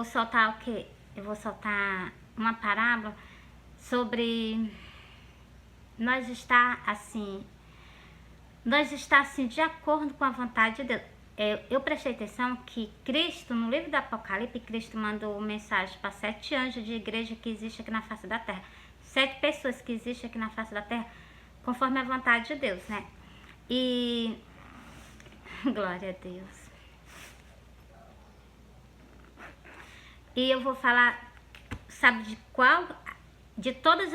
soltar o quê? Eu vou soltar uma parábola sobre nós estar assim de acordo com a vontade de Deus. Eu prestei atenção que Cristo, no livro do Apocalipse, Cristo mandou mensagem para 7 anjos de igreja que existe aqui na face da terra. 7 pessoas que existem aqui na face da terra, conforme a vontade de Deus, né? E glória a Deus. E eu vou falar, sabe de qual? De todas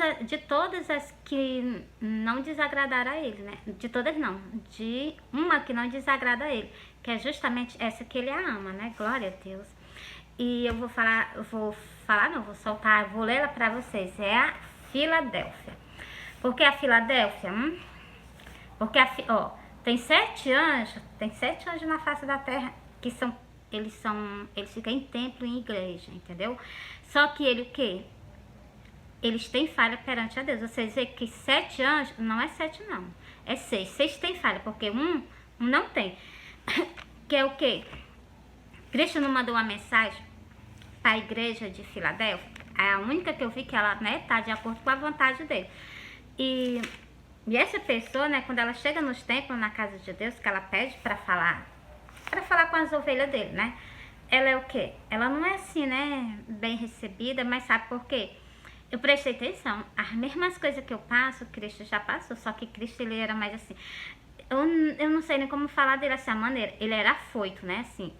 as que não desagradaram a ele, né? De todas não, de uma que não desagrada a ele, que é justamente essa que ele a ama, né? Glória a Deus. E eu vou soltar, vou ler ela pra vocês. É a Filadélfia. Por que a Filadélfia? Porque tem 7 anjos na face da terra que eles ficam em templo e em igreja, entendeu? Só que ele o quê? Eles têm falha perante a Deus. Vocês veem que 7 anjos, não é 7 não, é 6. 6 tem falha, porque um não tem. Que é o quê? Cristo não mandou uma mensagem para a igreja de Filadélfia. É a única que eu vi que ela, né, tá de acordo com a vontade dele. E essa pessoa, né, quando ela chega nos templos, na casa de Deus, que ela pede para falar com as ovelhas dele, né? Ela é o quê? Ela não é assim, né, bem recebida, mas sabe por quê? Eu prestei atenção, as mesmas coisas que eu passo, Cristo já passou, só que Cristo, ele era mais assim, eu não sei nem como falar dele dessa maneira, ele era afoito, né, assim,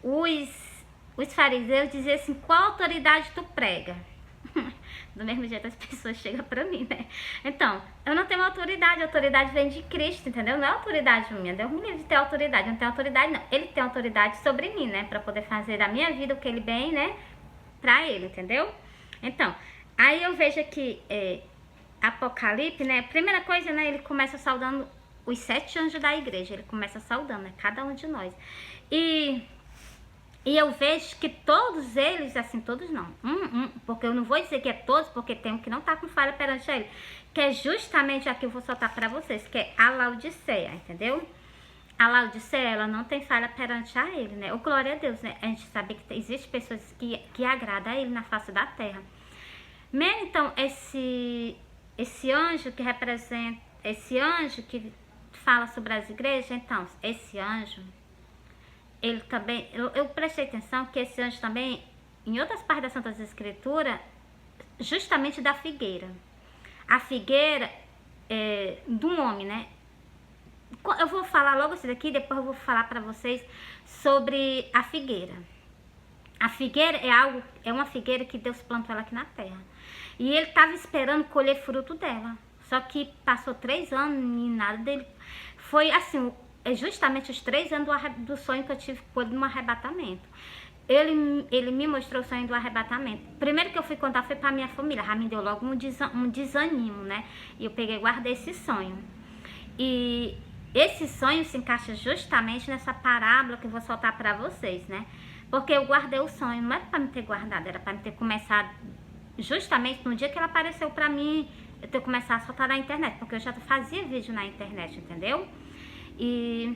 os fariseus diziam assim, qual autoridade tu prega? Do mesmo jeito as pessoas chegam pra mim, né? Então, eu não tenho autoridade, a autoridade vem de Cristo, entendeu? Não é autoridade minha, Deus me livre de ter autoridade, eu não tenho autoridade não, ele tem autoridade sobre mim, né, pra poder fazer da minha vida o que ele bem, né, pra ele, entendeu? Então, aí eu vejo aqui, Apocalipse, né, primeira coisa, né, ele começa saudando os 7 anjos da igreja, ele começa saudando, né, cada um de nós. E eu vejo que todos eles, assim, todos não, porque eu não vou dizer que é todos, porque tem um que não tá com falha perante ele, que é justamente a que eu vou soltar pra vocês, que é a Laodiceia, entendeu? A Laodiceia, ela não tem falha perante a ele, né, o glória a Deus, né, a gente sabe que existem pessoas que agradam a ele na face da terra. Mesmo então, esse anjo que representa, esse anjo que fala sobre as igrejas, então, esse anjo, ele também, eu prestei atenção que esse anjo também, em outras partes das Santas Escrituras, justamente da figueira. A figueira do homem, né? Eu vou falar logo isso daqui, depois eu vou falar para vocês sobre a figueira. A figueira é uma figueira que Deus plantou ela aqui na terra. E ele estava esperando colher fruto dela. Só que passou 3 anos e nada dele. Foi assim, justamente os 3 anos do sonho que eu tive com ele no arrebatamento. Ele me mostrou o sonho do arrebatamento. Primeiro que eu fui contar foi para minha família. Já me deu logo um desânimo, né? E eu peguei e guardei esse sonho. E esse sonho se encaixa justamente nessa parábola que eu vou soltar para vocês, né? Porque eu guardei o sonho, não era para me ter guardado, era para me ter começado justamente no dia que ela apareceu para mim, eu ter começado a soltar na internet, porque eu já fazia vídeo na internet, entendeu? E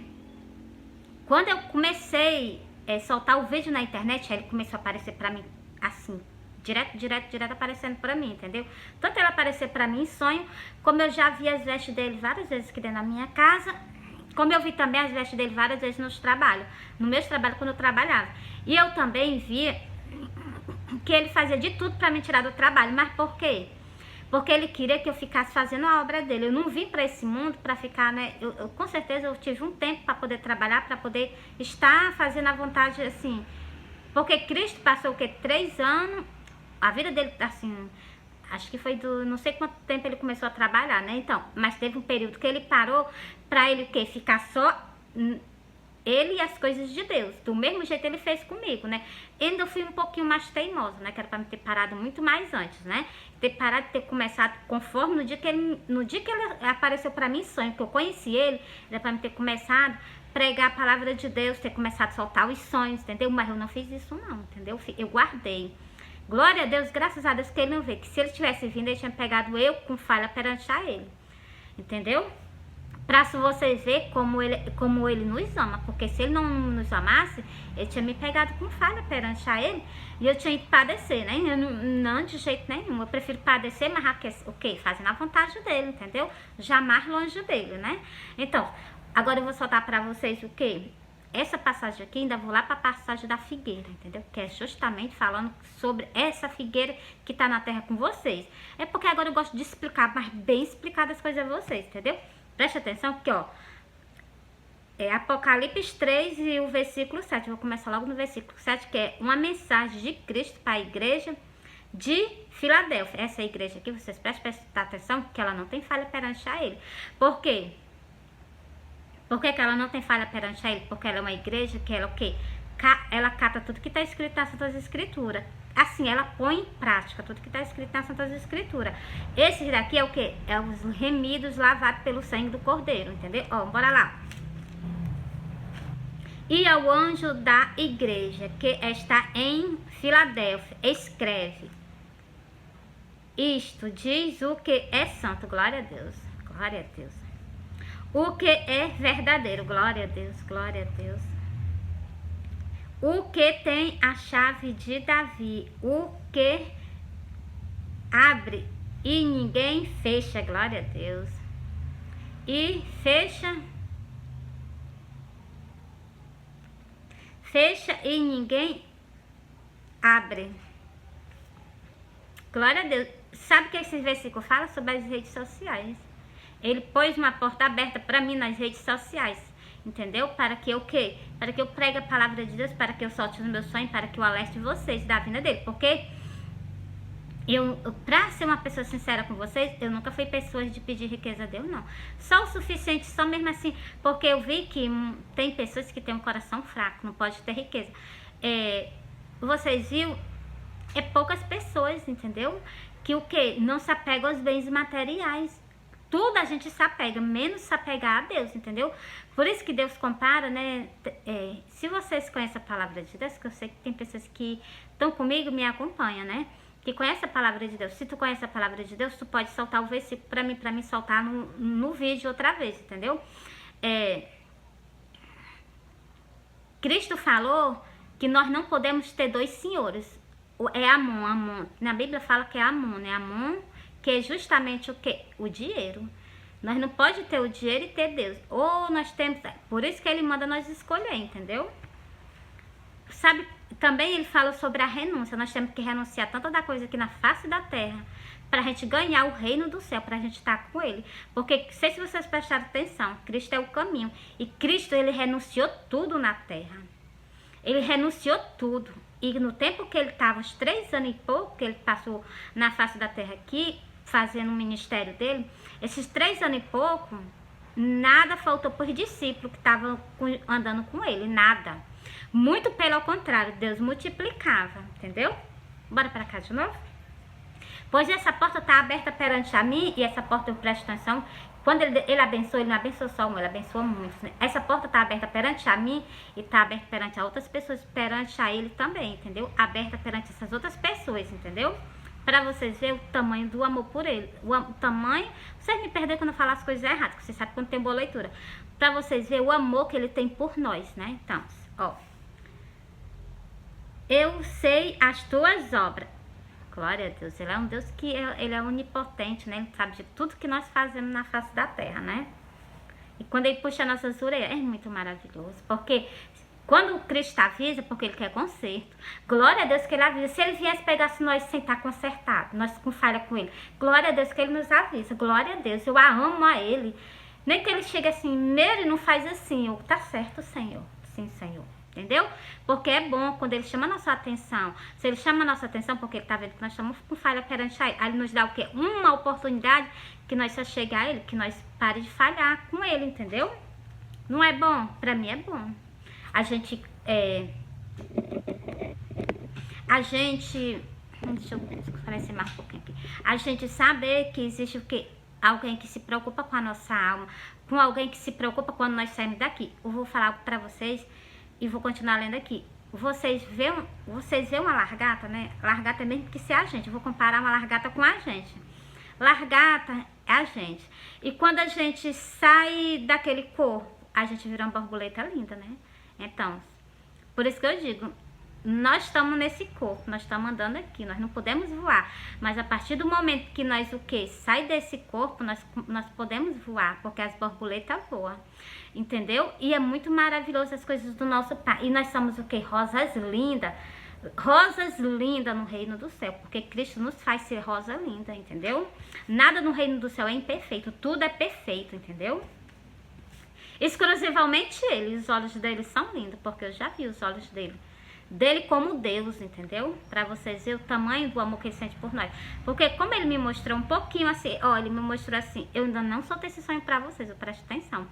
quando eu comecei a soltar o vídeo na internet, aí ele começou a aparecer para mim assim, direto aparecendo para mim, entendeu? Tanto ele aparecer para mim em sonho, como eu já vi as vestes dele várias vezes aqui dentro da minha casa, como eu vi também as vestes dele várias vezes nos trabalhos, no meu trabalho quando eu trabalhava. E eu também vi que ele fazia de tudo para me tirar do trabalho. Mas por quê? Porque ele queria que eu ficasse fazendo a obra dele. Eu não vim para esse mundo para ficar, né? Com certeza eu tive um tempo para poder trabalhar, para poder estar fazendo a vontade, assim. Porque Cristo passou o quê? 3 anos. A vida dele, assim, acho que foi não sei quanto tempo ele começou a trabalhar, né? Então, mas teve um período que ele parou para ele o quê? Ficar só ele e as coisas de Deus. Do mesmo jeito ele fez comigo, né? Ainda eu fui um pouquinho mais teimosa, né? Que era pra me ter parado muito mais antes, né? Ter parado, ter começado conforme no dia que ele apareceu pra mim em sonho, que eu conheci ele, era pra me ter começado a pregar a palavra de Deus, ter começado a soltar os sonhos, entendeu? Mas eu não fiz isso não, entendeu? Eu guardei. Glória a Deus, graças a Deus que ele não veio. Que se ele tivesse vindo, ele tinha pegado eu com falha perante a ele. Entendeu? Pra vocês verem como ele nos ama. Porque se ele não nos amasse, ele tinha me pegado com falha perante a ele. E eu tinha ido padecer, né? Eu não de jeito nenhum. Eu prefiro padecer, mas o quê? Fazendo a vontade dele, entendeu? Jamais longe dele, né? Então, agora eu vou soltar pra vocês o quê? Essa passagem aqui, ainda vou lá pra passagem da figueira, entendeu? Que é justamente falando sobre essa figueira que tá na terra com vocês. É porque agora eu gosto de explicar, mas bem explicadas as coisas a vocês, entendeu? Preste atenção porque, ó, é Apocalipse 3 e o versículo 7. Eu vou começar logo no versículo 7, que é uma mensagem de Cristo para a igreja de Filadélfia. Essa igreja aqui, vocês prestem atenção, que ela não tem falha perante a ele. Por quê? Por que ela não tem falha perante a ele? Porque ela é uma igreja que ela o quê? Ela cata tudo que está escrito nas Santas Escrituras. Assim, ela põe em prática tudo que está escrito nas Santas Escrituras. Esse daqui é o quê? É os remidos lavados pelo sangue do Cordeiro, entendeu? Ó, bora lá. E ao anjo da igreja que está em Filadélfia, escreve: isto diz o que é santo, glória a Deus, glória a Deus. O que é verdadeiro, glória a Deus, glória a Deus. O que tem a chave de Davi, o que abre e ninguém fecha, glória a Deus. E fecha e ninguém abre. Glória a Deus. Sabe o que esse versículo fala sobre as redes sociais? Ele pôs uma porta aberta para mim nas redes sociais, entendeu? Para que eu quê? Para que eu pregue a palavra de Deus, para que eu solte os meus sonhos, para que eu alerte vocês da vinda dele. Porque pra ser uma pessoa sincera com vocês, eu nunca fui pessoa de pedir riqueza a Deus, não. Só o suficiente, só mesmo assim, porque eu vi que tem pessoas que têm um coração fraco, não pode ter riqueza. Vocês viram? É poucas pessoas, entendeu? Que o quê? Não se apegam aos bens materiais. Tudo a gente se apega, menos se apegar a Deus, entendeu? Por isso que Deus compara, né? Se vocês conhecem a palavra de Deus, que eu sei que tem pessoas que estão comigo, me acompanham, né? Que conhece a palavra de Deus. Se tu conhece a palavra de Deus, tu pode soltar o versículo pra mim soltar no vídeo outra vez, entendeu? Cristo falou que nós não podemos ter dois senhores. É Amon. Na Bíblia fala que é Amon, né? Amon, que é justamente o quê? O dinheiro. Nós não pode ter o dinheiro e ter Deus. Ou nós temos... Por isso que ele manda nós escolher, entendeu? Sabe, também ele fala sobre a renúncia. Nós temos que renunciar tanta da coisa aqui na face da terra pra gente ganhar o reino do céu, pra gente estar com ele. Porque, não sei se vocês prestaram atenção, Cristo é o caminho. E Cristo, ele renunciou tudo na terra. Ele renunciou tudo. E no tempo que ele estava, uns 3 anos e pouco, que ele passou na face da terra aqui, fazendo o ministério dele, esses 3 anos e pouco, nada faltou por discípulo que estavam andando com ele, nada. Muito pelo contrário, Deus multiplicava, entendeu? Bora pra cá de novo? Pois essa porta está aberta perante a mim, e essa porta eu presto atenção. Quando ele abençoa, ele não abençoa só um, ele abençoa muitos, né? Essa porta está aberta perante a mim e está aberta perante a outras pessoas, perante a ele também, entendeu? Aberta perante essas outras pessoas, entendeu? Para vocês verem o tamanho do amor por ele. O tamanho... Vocês me perdoem quando eu falar as coisas erradas, porque vocês sabem quando tem boa leitura. Para vocês verem o amor que ele tem por nós, né? Então, ó. Eu sei as tuas obras. Glória a Deus, ele é um Deus que ele é onipotente, né? Ele sabe de tudo que nós fazemos na face da terra, né? E quando ele puxa nossas orelhas, é muito maravilhoso. Porque quando o Cristo avisa, porque ele quer conserto. Glória a Deus que ele avisa. Se ele viesse pegasse nós sem estar consertado, nós com falha com ele. Glória a Deus que ele nos avisa. Glória a Deus, eu amo a ele. Nem que ele chegue assim, nele não faz assim. Eu, tá certo, Senhor. Sim, Senhor. Entendeu? Porque é bom quando ele chama a nossa atenção. Se ele chama a nossa atenção, porque ele tá vendo que nós estamos com falha perante a ele. Aí ele nos dá o quê? Uma oportunidade que nós só chegar a ele, que nós pare de falhar com ele, entendeu? Não é bom? Pra mim é bom. A gente, deixa eu aparecer mais um pouquinho aqui. A gente saber que existe o quê? Alguém que se preocupa com a nossa alma, com alguém que se preocupa quando nós saímos daqui. Eu vou falar pra vocês e vou continuar lendo aqui. Vocês vêem uma largata, né? Largata é mesmo que ser a gente. Eu vou comparar uma largata com a gente. Largata, é a gente. E quando a gente sai daquele corpo, a gente vira uma borboleta linda, né? Então, por isso que eu digo, nós estamos nesse corpo, nós estamos andando aqui, nós não podemos voar. Mas a partir do momento que nós sai desse corpo, nós podemos voar, porque as borboletas voam. Entendeu? E é muito maravilhoso as coisas do nosso Pai. E nós somos o quê? Rosas lindas. Rosas lindas no reino do céu, porque Cristo nos faz ser rosa linda, entendeu? Nada no reino do céu é imperfeito, tudo é perfeito, entendeu? Exclusivamente ele, os olhos dele são lindos, porque eu já vi os olhos dele como Deus, entendeu? Pra vocês verem o tamanho do amor que ele sente por nós. Porque como ele me mostrou um pouquinho assim, ó, ele me mostrou assim, eu ainda não soltei esse sonho pra vocês, eu presto atenção.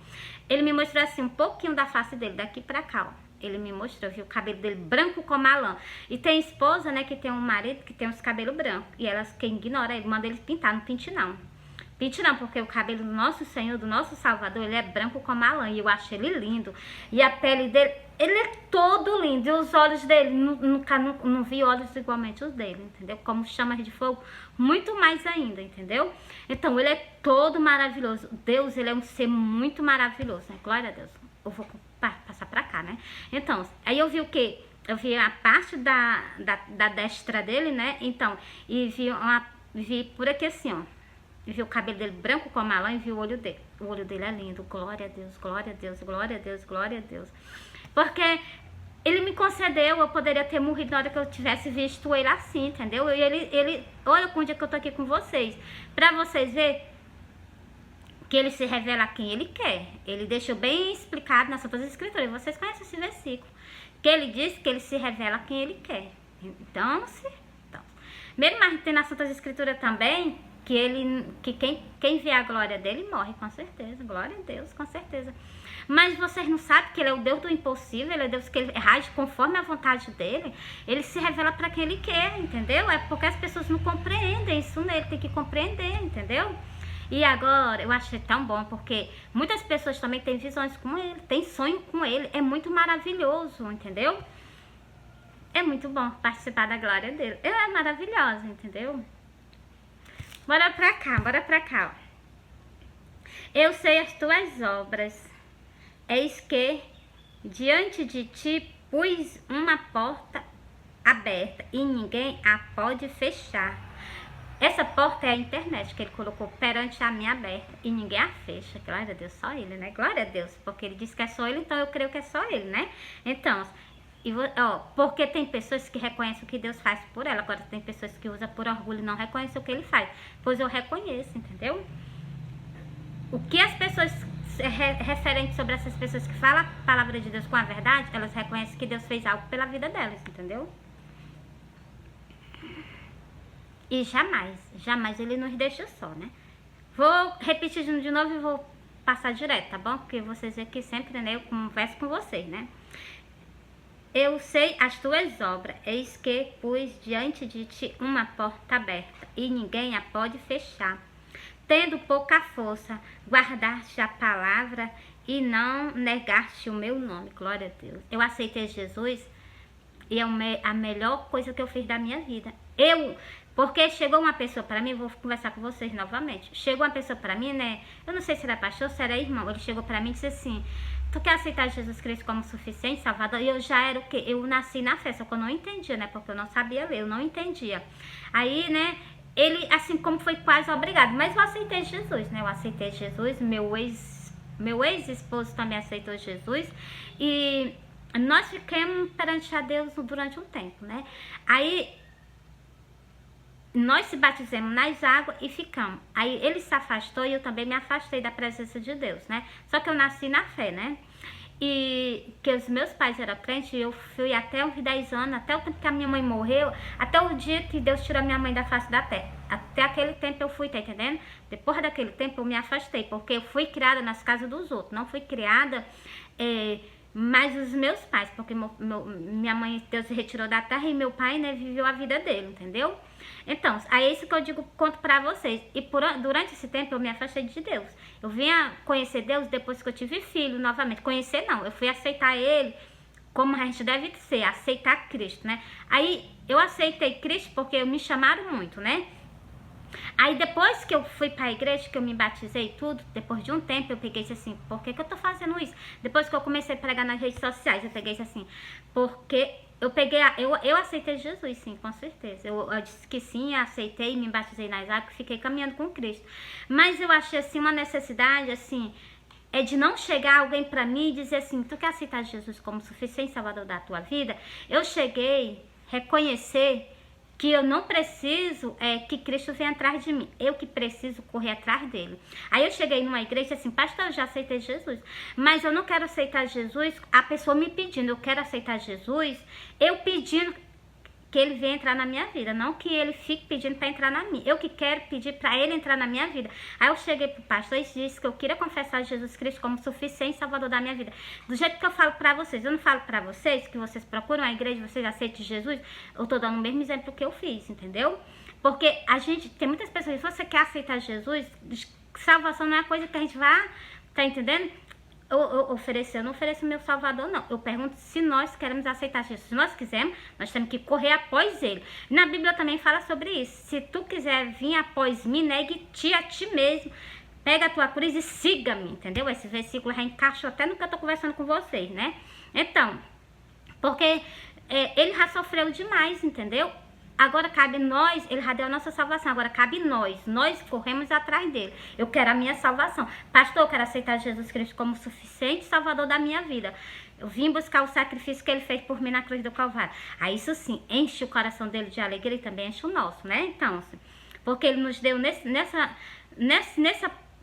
Ele me mostrou assim um pouquinho da face dele, daqui pra cá, ó. Ele me mostrou, viu o cabelo dele branco como a lã. E tem esposa, né, que tem um marido que tem os cabelos brancos. E elas, quem ignora ele, manda ele pintar, não pinte não. Pinte não, porque o cabelo do nosso Senhor, do nosso Salvador, ele é branco como a lã. E eu acho ele lindo. E a pele dele, ele é todo lindo. E os olhos dele, nunca não vi olhos igualmente os dele, entendeu? Como chamas de fogo, muito mais ainda, entendeu? Então, ele é todo maravilhoso. Deus, ele é um ser muito maravilhoso, né? Glória a Deus. Eu vou passar pra cá, né? Então, aí eu vi o quê? Eu vi a parte da destra dele, né? Então, e vi por aqui assim, ó. E vi o cabelo dele branco como a lã e vi o olho dele. O olho dele é lindo. Glória a Deus, glória a Deus, glória a Deus, glória a Deus. Porque ele me concedeu, eu poderia ter morrido na hora que eu tivesse visto ele assim, entendeu? E ele olha com o dia que eu tô aqui com vocês. Pra vocês verem que ele se revela a quem ele quer. Ele deixou bem explicado nas Santas Escrituras. Vocês conhecem esse versículo. Que ele diz que ele se revela a quem ele quer. Então, mesmo mais tem nas Santas Escrituras também, que quem vê a glória dele morre, com certeza. Glória a Deus, com certeza. Mas vocês não sabem que ele é o Deus do impossível, ele é o Deus que ele age conforme a vontade dele. Ele se revela para quem ele quer, entendeu? É porque as pessoas não compreendem isso nele, tem que compreender, entendeu? E agora, eu achei tão bom, porque muitas pessoas também têm visões com ele, têm sonho com ele, é muito maravilhoso, entendeu? É muito bom participar da glória dele, ele é maravilhoso, entendeu? Bora pra cá, ó. Eu sei as tuas obras, eis que diante de ti pus uma porta aberta e ninguém a pode fechar. Essa porta é a internet que ele colocou perante a minha aberta e ninguém a fecha. Glória a Deus, só ele, né? Glória a Deus, porque ele disse que é só ele, então eu creio que é só ele, né? Então, porque tem pessoas que reconhecem o que Deus faz por ela, agora tem pessoas que usam por orgulho e não reconhecem o que ele faz. Pois eu reconheço, entendeu? O que as pessoas referentes sobre essas pessoas que falam a palavra de Deus com a verdade, elas reconhecem que Deus fez algo pela vida delas, entendeu? E jamais ele nos deixa só, né? Vou repetir de novo e vou passar direto, tá bom? Porque vocês veem que sempre, né, eu converso com vocês, né? Eu sei as tuas obras, eis que pus diante de ti uma porta aberta, e ninguém a pode fechar. Tendo pouca força, guardaste a palavra e não negaste o meu nome. Glória a Deus. Eu aceitei Jesus e é a melhor coisa que eu fiz da minha vida. Porque chegou uma pessoa para mim, vou conversar com vocês novamente. Chegou uma pessoa para mim, né? Eu não sei se era pastor, se era irmão. Ele chegou para mim e disse assim: tu quer aceitar Jesus Cristo como suficiente, Salvador? E eu já era o quê? Eu nasci na fé, só que eu não entendia, né? Porque eu não sabia ler, eu não entendia. Aí, né? Ele, assim como foi quase obrigado. Mas eu aceitei Jesus, né? Eu aceitei Jesus, meu ex-esposo também aceitou Jesus. E nós ficamos perante a Deus durante um tempo, né? Aí nós se batizamos nas águas e ficamos. Aí ele se afastou e eu também me afastei da presença de Deus, né? Só que eu nasci na fé, né? E que os meus pais eram crentes, eu fui até uns 10 anos, até o tempo que a minha mãe morreu, até o dia que Deus tirou a minha mãe da face da terra. Até aquele tempo eu fui, tá entendendo? Depois daquele tempo eu me afastei, porque eu fui criada nas casas dos outros, não fui criada mais os meus pais, porque minha mãe, Deus retirou da terra e meu pai, né, viveu a vida dele, entendeu? Então, é isso que eu digo, conto pra vocês. E durante esse tempo eu me afastei de Deus. Eu vinha conhecer Deus depois que eu tive filho novamente. Conhecer não, eu fui aceitar ele como a gente deve ser, aceitar Cristo, né? Aí eu aceitei Cristo porque me chamaram muito, né? Aí depois que eu fui pra igreja, que eu me batizei e tudo, depois de um tempo eu peguei assim, por que eu tô fazendo isso? Depois que eu comecei a pregar nas redes sociais, eu peguei assim, porque eu aceitei Jesus, sim, com certeza. Eu disse que sim, aceitei, me batizei nas águas, fiquei caminhando com Cristo. Mas eu achei assim uma necessidade, assim, de não chegar alguém pra mim e dizer assim, tu quer aceitar Jesus como suficiente salvador da tua vida? Eu cheguei a reconhecer que eu não preciso que Cristo venha atrás de mim. Eu que preciso correr atrás dele. Aí eu cheguei numa igreja assim, pastor, eu já aceitei Jesus, mas eu não quero aceitar Jesus, a pessoa me pedindo, eu quero aceitar Jesus, eu pedindo que ele venha entrar na minha vida, não que ele fique pedindo para entrar na minha. Eu que quero pedir para ele entrar na minha vida. Aí eu cheguei pro pastor e disse que eu queria confessar Jesus Cristo como suficiente salvador da minha vida. Do jeito que eu falo para vocês, eu não falo para vocês que vocês procuram a igreja, vocês aceitem Jesus, eu tô dando o mesmo exemplo que eu fiz, entendeu? Porque a gente, tem muitas pessoas, se você quer aceitar Jesus, salvação não é coisa que a gente vai, tá entendendo? Eu não ofereço meu Salvador, não. Eu pergunto se nós queremos aceitar Jesus. Se nós quisermos, nós temos que correr após ele. Na Bíblia também fala sobre isso. Se tu quiser vir após mim, negue-te a ti mesmo. Pega a tua cruz e siga-me, entendeu? Esse versículo já encaixou até no que eu tô conversando com vocês, né? Então, porque ele já sofreu demais, entendeu? Agora cabe nós, ele já deu a nossa salvação, agora cabe nós corremos atrás dele. Eu quero a minha salvação. Pastor, eu quero aceitar Jesus Cristo como suficiente salvador da minha vida. Eu vim buscar o sacrifício que ele fez por mim na cruz do Calvário. Aí isso sim, enche o coração dele de alegria e também enche o nosso, né? Então, assim, porque ele nos deu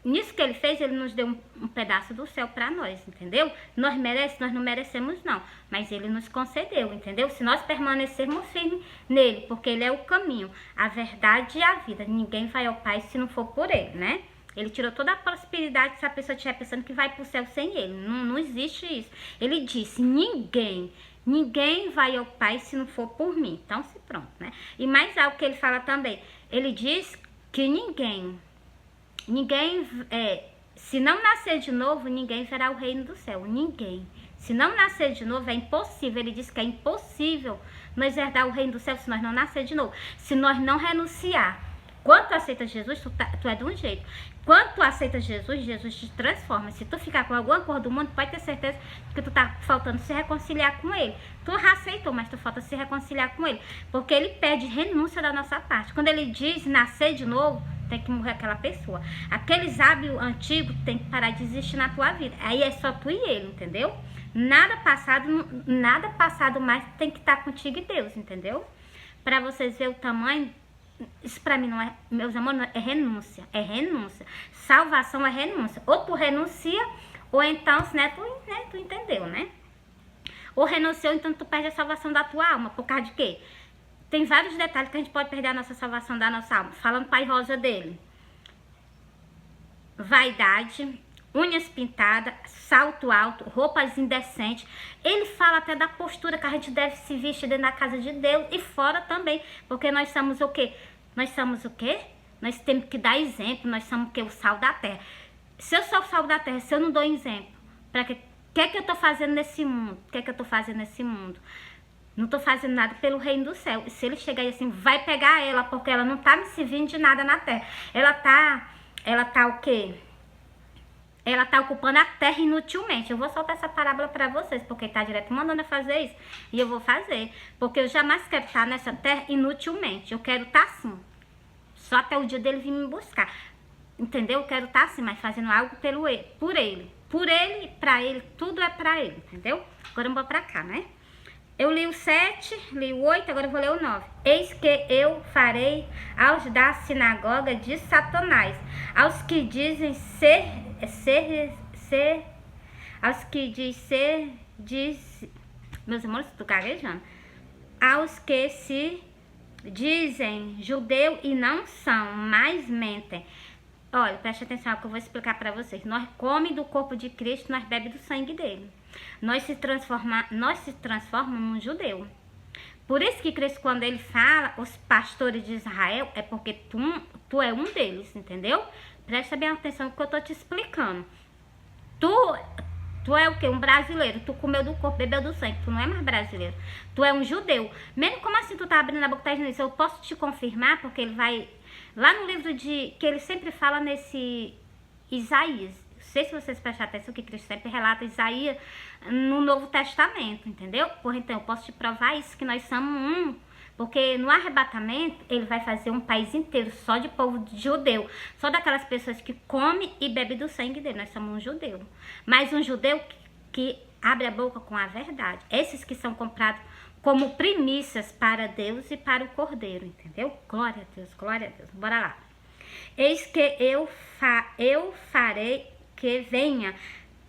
nisso que ele fez, ele nos deu um pedaço do céu para nós, entendeu? Nós não merecemos não, mas ele nos concedeu, entendeu? Se nós permanecermos firmes nele, porque ele é o caminho, a verdade e a vida. Ninguém vai ao Pai se não for por ele, né? Ele tirou toda a prosperidade se a pessoa estiver pensando que vai para o céu sem ele. Não existe isso. Ele disse, ninguém vai ao Pai se não for por mim. Então, se pronto, né? E mais algo que ele fala também. Ele diz que ninguém, se não nascer de novo, ninguém verá o reino do céu. Ninguém. Se não nascer de novo, é impossível. Ele diz que é impossível nós herdar o reino do céu se nós não nascer de novo. Se nós não renunciar. Quando tu aceita Jesus, tu é de um jeito. Quando tu aceita Jesus, Jesus te transforma. Se tu ficar com alguma coisa do mundo, pode ter certeza que tu tá faltando se reconciliar com ele. Tu já aceitou, mas tu falta se reconciliar com ele. Porque ele pede renúncia da nossa parte. Quando ele diz nascer de novo, tem que morrer aquela pessoa. Aqueles hábitos antigos tem que parar de existir na tua vida. Aí é só tu e ele, entendeu? Nada passado mais tem que estar contigo e Deus, entendeu? Para vocês verem o tamanho. Isso pra mim não é, meus amores, é renúncia. É renúncia. Salvação é renúncia. Ou tu renuncia, ou então, tu entendeu, né? Ou renuncia, ou então tu perde a salvação da tua alma. Por causa de quê? Tem vários detalhes que a gente pode perder a nossa salvação da nossa alma. Falando pai rosa dele. Vaidade, unhas pintadas, salto alto, roupas indecentes. Ele fala até da postura que a gente deve se vestir dentro da casa de Deus e fora também. Porque nós somos o quê? Nós somos o quê? Nós temos que dar exemplo. Nós somos o quê? O sal da terra. Se eu sou o sal da terra, se eu não dou exemplo, para que é que eu tô fazendo nesse mundo? O que é que eu tô fazendo nesse mundo? Não tô fazendo nada pelo reino do céu. E se ele chegar aí assim, vai pegar ela, porque ela não tá me servindo de nada na terra. Ela tá o quê? Ela tá ocupando a terra inutilmente. Eu vou soltar essa parábola pra vocês, porque tá direto mandando eu fazer isso. E eu vou fazer. Porque eu jamais quero estar nessa terra inutilmente. Eu quero estar assim. Só até o dia dele vir me buscar. Entendeu? Eu quero estar assim, mas fazendo algo por ele. Por ele, pra ele, tudo é pra ele, entendeu? Agora eu vou pra cá, né? Eu li o 7, li o 8, agora eu vou ler o 9. Eis que eu farei aos da sinagoga de Satanás, aos que dizem aos que meus amores, estou gaguejando, aos que se dizem judeu e não são, mas mentem. Olha, preste atenção ao que eu vou explicar para vocês. Nós comemos do corpo de Cristo, nós bebemos do sangue dele. Nós se transformamos num judeu. Por isso que Cristo, quando ele fala, os pastores de Israel, é porque tu é um deles, entendeu? Presta bem atenção no que eu tô te explicando. Tu é o quê? Um brasileiro. Tu comeu do corpo, bebeu do sangue. Tu não é mais brasileiro. Tu é um judeu. Mesmo como assim tu tá abrindo a boca e tá dizendo isso? Eu posso te confirmar, porque ele vai Lá no livro que ele sempre fala nesse Isaías. Não sei se vocês prestam atenção que Cristo sempre relata Isaías no Novo Testamento, entendeu? Então, eu posso te provar isso, que nós somos um. Porque no arrebatamento, ele vai fazer um país inteiro só de povo judeu. Só daquelas pessoas que comem e bebem do sangue dele. Nós somos um judeu. Mas um judeu que abre a boca com a verdade. Esses que são comprados como primícias para Deus e para o Cordeiro, entendeu? Glória a Deus, glória a Deus. Bora lá. Eis que eu farei que venha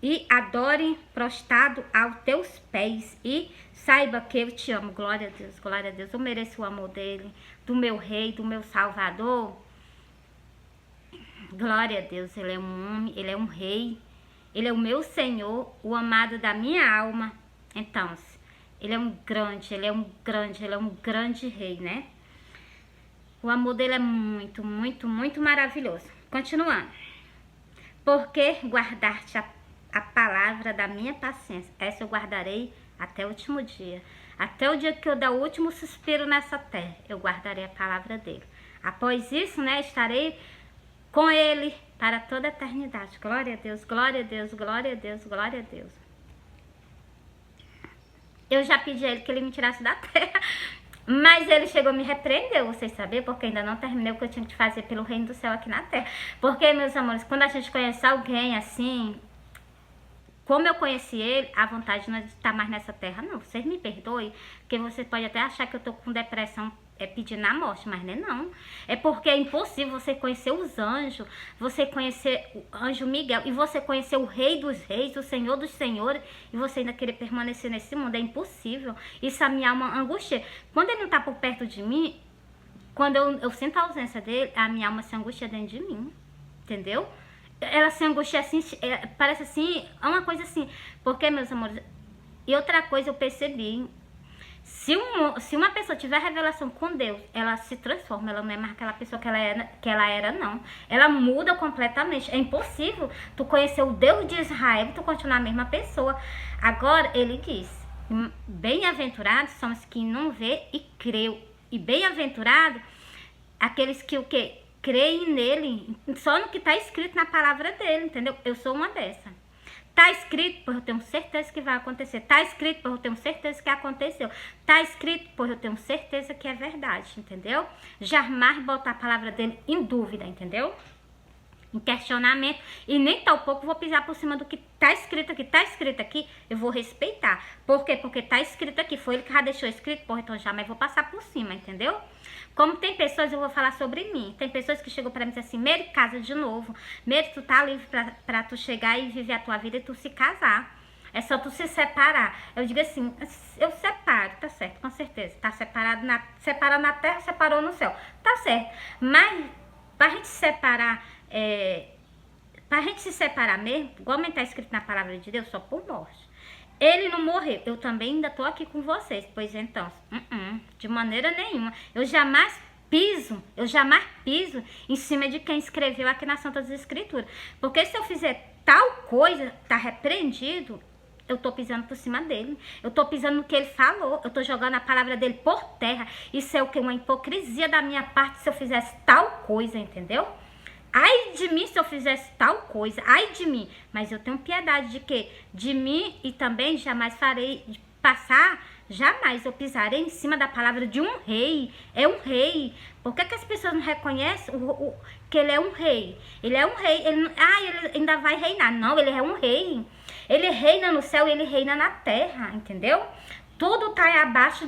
e adore prostrado aos teus pés e saiba que eu te amo. Glória a Deus, glória a Deus. Eu mereço o amor dele, do meu rei, do meu salvador. Glória a Deus, ele é um homem, ele é um rei. Ele é o meu Senhor, o amado da minha alma. Então, ele é um grande, ele é um grande rei, né? O amor dele é muito, muito, muito maravilhoso. Continuando. Porque guardar-te a palavra da minha paciência. Essa eu guardarei até o último dia. Até o dia que eu der o último suspiro nessa terra. Eu guardarei a palavra dele. Após isso, né, estarei com ele para toda a eternidade. Glória a Deus, glória a Deus, glória a Deus, glória a Deus. Eu já pedi a ele que ele me tirasse da terra, mas ele chegou e me repreendeu, vocês sabiam? Porque ainda não terminei o que eu tinha que fazer pelo reino do céu aqui na terra. Porque, meus amores, quando a gente conhece alguém assim, como eu conheci ele, a vontade não é de estar mais nessa terra, não. Vocês me perdoem, porque vocês podem até achar que eu tô com depressão pedindo a morte, mas não é não. É porque é impossível você conhecer os anjos, você conhecer o anjo Miguel, e você conhecer o rei dos reis, o senhor dos senhores, e você ainda querer permanecer nesse mundo. É impossível. Isso a minha alma angustia. Quando ele não tá por perto de mim, quando eu sinto a ausência dele, a minha alma se angustia dentro de mim. Entendeu? Ela se angustia assim, parece assim, é uma coisa assim. Porque, meus amores, e outra coisa eu percebi, se uma pessoa tiver revelação com Deus, ela se transforma, ela não é mais aquela pessoa que ela era, não. Ela muda completamente. É impossível tu conhecer o Deus de Israel e tu continuar a mesma pessoa. Agora, ele diz, bem-aventurados são os que não vê e creu. E bem-aventurados aqueles que o quê? Creem nele, só no que está escrito na palavra dele, entendeu? Eu sou uma dessa. Tá escrito, pois eu tenho certeza que vai acontecer. Tá escrito, pois eu tenho certeza que aconteceu. Tá escrito, pois eu tenho certeza que é verdade, entendeu? Jamais botar a palavra dele em dúvida, entendeu? Em questionamento. E nem tão pouco vou pisar por cima do que tá escrito aqui. Tá escrito aqui, eu vou respeitar. Por quê? Porque tá escrito aqui. Foi ele que já deixou escrito, porra, então jamais vou passar por cima, entendeu? Como tem pessoas, eu vou falar sobre mim. Tem pessoas que chegam pra mim e dizem assim, Meire, casa de novo. Meire, tu tá livre pra tu chegar e viver a tua vida e tu se casar. É só tu se separar. Eu digo assim, eu separo, tá certo, com certeza. Tá separado separa na terra, separou no céu. Tá certo. Mas, pra gente separar, pra gente se separar mesmo, igual tá escrito na palavra de Deus, só por morte. Ele não morreu, eu também ainda tô aqui com vocês. Pois então, de maneira nenhuma. Eu jamais piso em cima de quem escreveu aqui nas Santas Escrituras. Porque se eu fizer tal coisa, tá repreendido, eu tô pisando por cima dele. Eu tô pisando no que ele falou. Eu tô jogando a palavra dele por terra. Isso é o que? Uma hipocrisia da minha parte se eu fizesse tal coisa, entendeu? Ai de mim se eu fizesse tal coisa, ai de mim. Mas eu tenho piedade de quê? De mim, e também jamais farei passar, jamais eu pisarei em cima da palavra de um rei. É um rei. Por que as pessoas não reconhecem que ele é um rei? Ele é um rei. Ele ainda vai reinar. Não, ele é um rei. Ele reina no céu e ele reina na terra, entendeu? Tudo tá abaixo,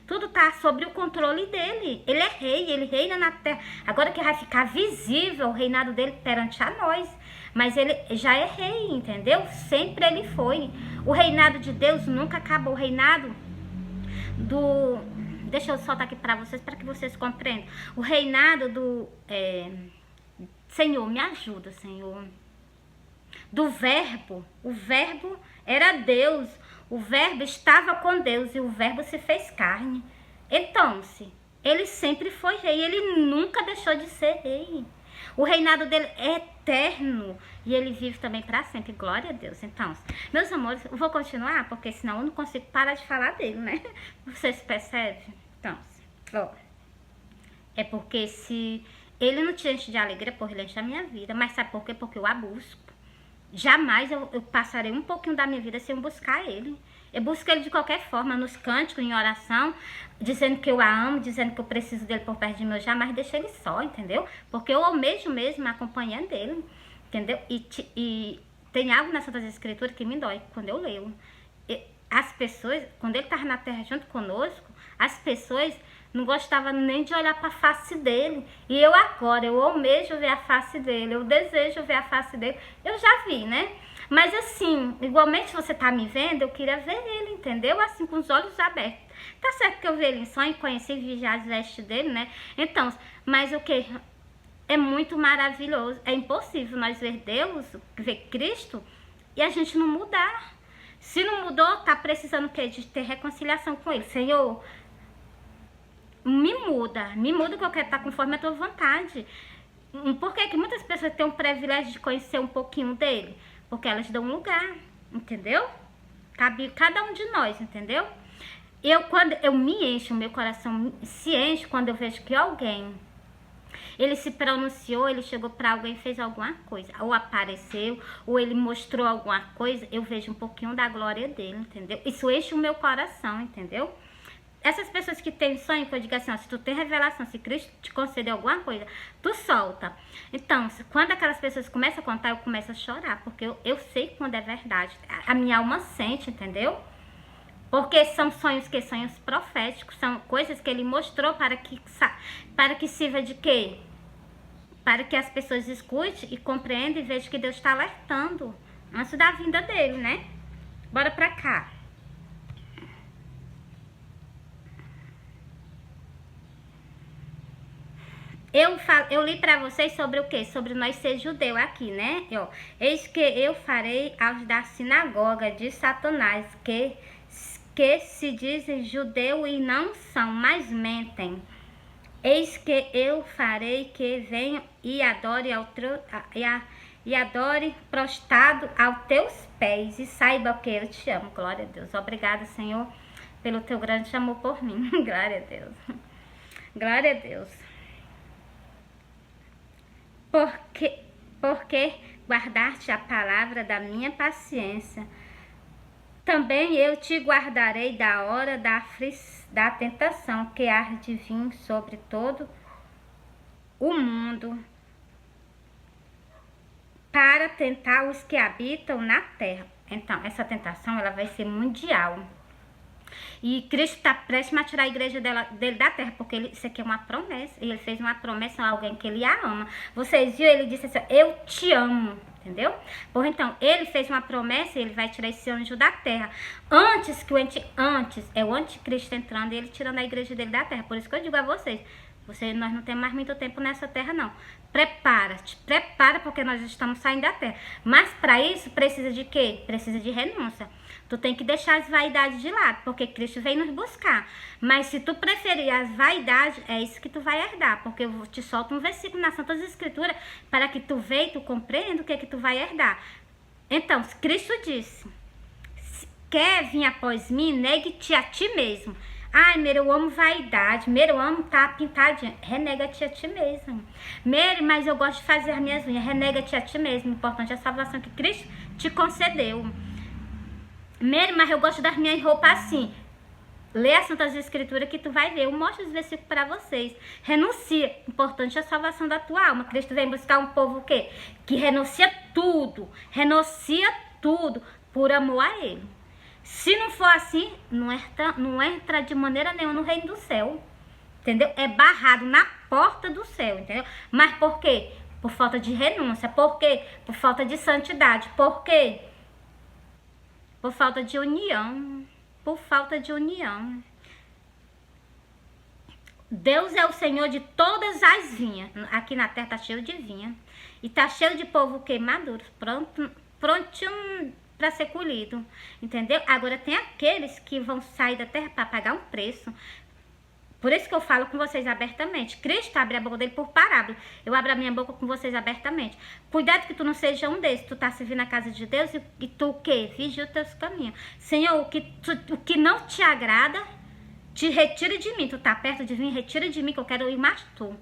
tudo tá sobre o controle dele. Ele é rei, ele reina na terra. Agora que vai ficar visível o reinado dele perante a nós. Mas ele já é rei, entendeu? Sempre ele foi. O reinado de Deus nunca acabou. O reinado do... Deixa eu soltar aqui para que vocês compreendam. O reinado do... Senhor, me ajuda, Senhor. Do verbo. O verbo era Deus. O verbo estava com Deus e o verbo se fez carne. Então, ele sempre foi rei, ele nunca deixou de ser rei. O reinado dele é eterno e ele vive também para sempre. Glória a Deus. Então, meus amores, eu vou continuar porque senão eu não consigo parar de falar dele, né? Vocês percebem? Então, ó. É porque se ele não te enche de alegria, porra, ele enche a minha vida. Mas sabe por quê? Porque eu a busco. Jamais eu passarei um pouquinho da minha vida sem buscar ele. Eu busco ele de qualquer forma, nos cânticos, em oração, dizendo que eu a amo, dizendo que eu preciso dele por perto de mim. Eu jamais deixo ele só, entendeu? Porque eu almejo mesmo a companhia dele, entendeu? E tem algo nas Santas Escrituras que me dói quando eu leio. As pessoas, quando ele estava na terra junto conosco, as pessoas não gostavam nem de olhar para a face dele. E eu agora, eu almejo ver a face dele, eu desejo ver a face dele. Eu já vi, né? Mas assim, igualmente você tá me vendo, eu queria ver ele, entendeu? Assim, com os olhos abertos. Tá certo que eu vi ele em sonho, conheci e vi já as vestes dele, né? Então, mas o que? É muito maravilhoso. É impossível nós ver Deus, ver Cristo, e a gente não mudar. Se não mudou, tá precisando o quê? De ter reconciliação com ele. Senhor, me muda que eu quero estar conforme a tua vontade. Por que muitas pessoas têm o privilégio de conhecer um pouquinho dele? Porque elas dão lugar, entendeu? Cabe cada um de nós, entendeu? Quando eu me encho, o meu coração se enche quando eu vejo que alguém, ele se pronunciou, ele chegou para alguém e fez alguma coisa, ou apareceu, ou ele mostrou alguma coisa, eu vejo um pouquinho da glória dele, entendeu? Isso enche o meu coração, entendeu? Essas pessoas que têm sonho, que eu digo assim, ó, se tu tem revelação, se Cristo te concedeu alguma coisa, tu solta. Então, quando aquelas pessoas começam a contar, eu começo a chorar, porque eu sei quando é verdade. A minha alma sente, entendeu? Porque são sonhos que sonhos proféticos, são coisas que ele mostrou para que sirva de quê? Para que as pessoas escutem e compreendam e vejam que Deus está alertando antes da vinda dele, né? Bora pra cá. Eu li para vocês sobre o quê? Sobre nós ser judeu aqui, né? Eis que eu farei aos da sinagoga de Satanás, que se dizem judeu e não são, mas mentem. Eis que eu farei que venham e adore prostrado aos teus pés, e saiba que eu te amo. Glória a Deus. Obrigada, Senhor, pelo teu grande amor por mim. Glória a Deus. Glória a Deus. Porque guardaste a palavra da minha paciência, também eu te guardarei da hora da tentação que há de vir sobre todo o mundo, para tentar os que habitam na terra. Então, essa tentação ela vai ser mundial. E Cristo está prestes a tirar a igreja dele da terra, porque isso aqui é uma promessa. E ele fez uma promessa a alguém que ele a ama. Vocês viram? Ele disse assim, eu te amo. Entendeu? Então, ele fez uma promessa e ele vai tirar esse anjo da terra. Antes é o anticristo entrando e ele tirando a igreja dele da terra. Por isso que eu digo a vocês, nós não temos mais muito tempo nessa terra, não. Prepara, porque nós estamos saindo da terra. Mas para isso, precisa de quê? Precisa de renúncia. Tu tem que deixar as vaidades de lado, porque Cristo veio nos buscar. Mas se tu preferir as vaidades, é isso que tu vai herdar. Porque eu te solto um versículo nas Santas Escrituras para que tu veja e tu compreenda o que é que tu vai herdar. Então, Cristo disse, quer vir após mim, negue-te a ti mesmo. Ai, Meire, eu amo vaidade. Meire, eu amo tá pintadinha. Renega-te a ti mesmo. Meire, mas eu gosto de fazer as minhas unhas. Renega-te a ti mesmo. O importante é a salvação que Cristo te concedeu. Meire, mas eu gosto das minhas roupas assim. Lê as Santas Escrituras que tu vai ver. Eu mostro os versículos para vocês. Renuncia. O importante é a salvação da tua alma. Cristo vem buscar um povo o quê? Que renuncia tudo. Renuncia tudo por amor a Ele. Se não for assim, não entra de maneira nenhuma no reino do céu. Entendeu? É barrado na porta do céu, entendeu? Mas por quê? Por falta de renúncia. Por quê? Por falta de santidade. Por quê? Por falta de união. Por falta de união. Deus é o Senhor de todas as vinhas. Aqui na terra tá cheio de vinha. E tá cheio de povo queimaduro. Prontinho para ser colhido, entendeu? Agora tem aqueles que vão sair da terra para pagar um preço. Por isso que eu falo com vocês abertamente. Cristo abre a boca dele por parábola. Eu abro a minha boca com vocês abertamente. Cuidado que tu não seja um desses. Tu tá servindo a casa de Deus e tu o quê? Vigia os teus caminhos. Senhor, o que não te agrada, te retira de mim, tu tá perto de mim, retira de mim que eu quero ir mais tu.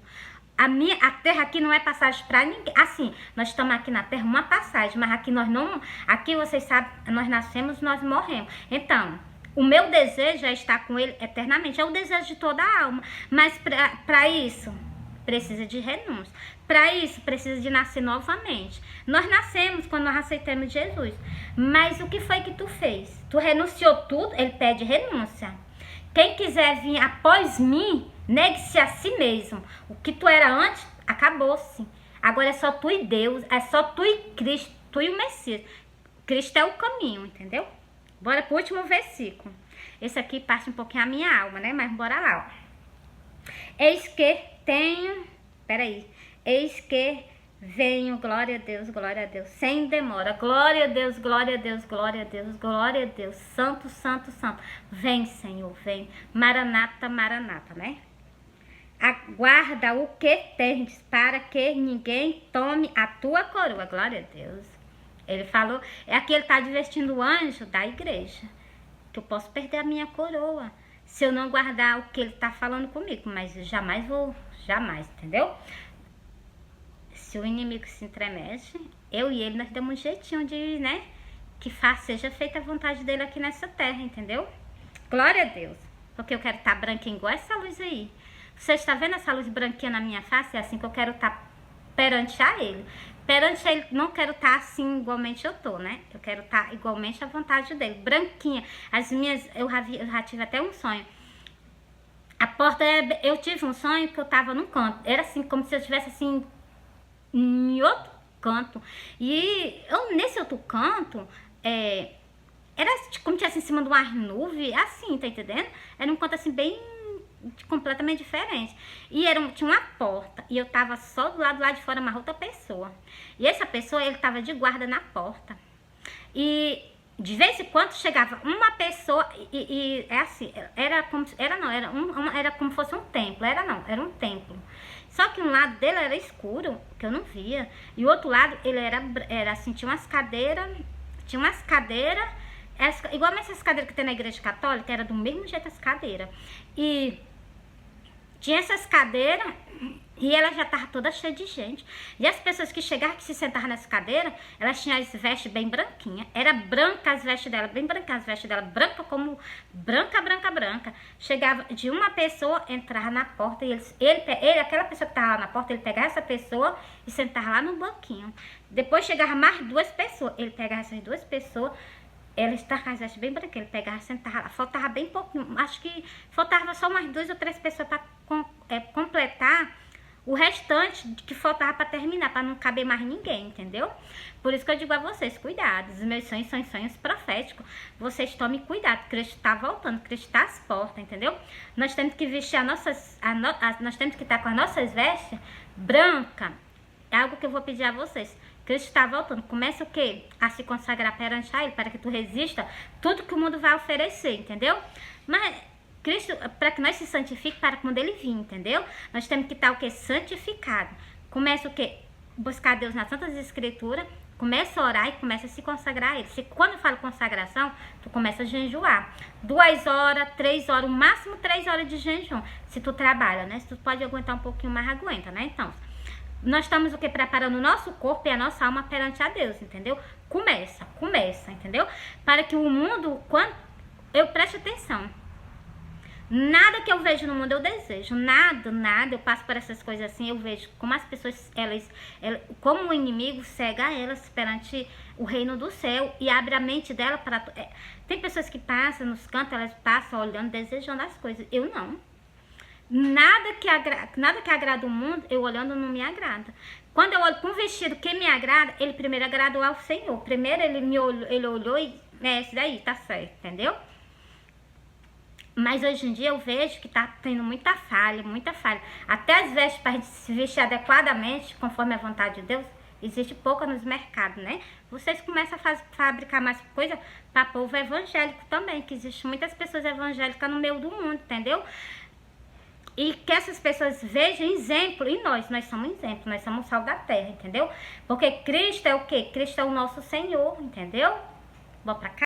A terra aqui não é passagem para ninguém. Assim, nós estamos aqui na terra uma passagem, mas aqui nós não, aqui vocês sabem, nós nascemos, nós morremos. Então, o meu desejo é estar com ele eternamente, é o desejo de toda a alma, mas para isso precisa de renúncia. Para isso precisa de nascer novamente. Nós nascemos quando nós aceitamos Jesus. Mas o que foi que tu fez? Tu renunciou tudo? Ele pede renúncia. Quem quiser vir após mim, negue-se a si mesmo. O que tu era antes, acabou-se. Agora é só tu e Deus, é só tu e Cristo, tu e o Messias. Cristo é o caminho, entendeu? Bora pro último versículo. Esse aqui passa um pouquinho a minha alma, né? Mas bora lá, ó. Eis que tenho... Peraí. Eis que venho, glória a Deus, sem demora. Glória a Deus, glória a Deus, glória a Deus, glória a Deus. Santo, santo, santo. Vem, Senhor, vem. Maranata, maranata, né? Aguarda o que tendes, para que ninguém tome a tua coroa. Glória a Deus. Ele falou, aqui ele está advertindo o anjo da igreja, que eu posso perder a minha coroa se eu não guardar o que ele está falando comigo, mas eu jamais vou, jamais, entendeu? Se o inimigo se entremexe, eu e ele, nós damos um jeitinho de, né, que seja feita a vontade dele aqui nessa terra, entendeu? Glória a Deus, porque eu quero estar branquinha igual essa luz aí. Você está vendo essa luz branquinha na minha face? É assim que eu quero estar perante a ele. Perante ele, não quero estar assim igualmente eu tô, né? Eu quero estar igualmente à vontade dele, branquinha. As minhas, eu já tive até um sonho. A porta, eu tive um sonho que eu tava num canto. Era assim, como se eu estivesse assim, em outro canto. E eu, nesse outro canto, era como se tivesse em cima de umas nuvens, assim, tá entendendo? Era um canto assim, bem... completamente diferente. E tinha uma porta. E eu tava só do lado lá de fora, uma outra pessoa. E essa pessoa, ele tava de guarda na porta. E de vez em quando chegava uma pessoa e é assim, era como se fosse um templo. Era um templo. Só que um lado dele era escuro, que eu não via. E o outro lado, ele era assim, tinha umas cadeiras, igual essas cadeiras que tem na igreja católica, era do mesmo jeito as cadeiras. E tinha essas cadeiras e ela já estava toda cheia de gente. E as pessoas que chegavam, que se sentavam nessa cadeira, elas tinham as vestes bem branquinhas. Era branca as vestes dela, bem branca as vestes dela, branca como... branca, branca, branca. Chegava de uma pessoa, entrava na porta e aquela pessoa que estava na porta, ele pegava essa pessoa e sentava lá no banquinho. Depois chegava mais duas pessoas, ele pegava essas duas pessoas, ela estava com as vestes bem brancas, ele pegava, sentava lá, faltava bem pouquinho, acho que faltava só umas 2 ou 3 pessoas para completar o restante que faltava para terminar, para não caber mais ninguém, entendeu? Por isso que eu digo a vocês, cuidado, os meus sonhos são sonhos proféticos, vocês tomem cuidado, Cristo está voltando, Cristo está às portas, entendeu? Nós temos que vestir nós temos que estar com as nossas vestes brancas, é algo que eu vou pedir a vocês. Cristo está voltando. Começa o quê? A se consagrar perante a Ele, para que tu resista tudo que o mundo vai oferecer, entendeu? Mas Cristo, para que nós se santifiquemos para quando Ele vir, entendeu? Nós temos que estar o quê? Santificado. Começa o quê? Buscar Deus nas Santas Escrituras, começa a orar e começa a se consagrar a Ele. Quando eu falo consagração, tu começa a jejuar. 2 horas, 3 horas, o máximo 3 horas de jejum. Se tu trabalha, né? Se tu pode aguentar um pouquinho mais, aguenta, né? Então... nós estamos o que? Preparando o nosso corpo e a nossa alma perante a Deus, entendeu? Começa, entendeu? Para que o mundo, quando eu preste atenção, nada que eu vejo no mundo eu desejo, nada, eu passo por essas coisas assim, eu vejo como as pessoas, como o inimigo cega elas perante o reino do céu e abre a mente dela para... tem pessoas que passam nos cantos, elas passam olhando, desejando as coisas, eu não. Nada que agrada o mundo, eu olhando não me agrada. Quando eu olho para um vestido que me agrada, ele primeiro agradou ao Senhor. Primeiro ele olhou e esse daí tá certo, entendeu? Mas hoje em dia eu vejo que tá tendo muita falha. Até as vestes para a gente se vestir adequadamente, conforme a vontade de Deus, existe pouca nos mercados, né? Vocês começam a fabricar mais coisa para povo evangélico também, que existe muitas pessoas evangélicas no meio do mundo, entendeu? E que essas pessoas vejam exemplo em nós somos exemplo, nós somos sal da terra, entendeu? Porque Cristo é o quê? Cristo é o nosso Senhor, entendeu? Vou pra cá.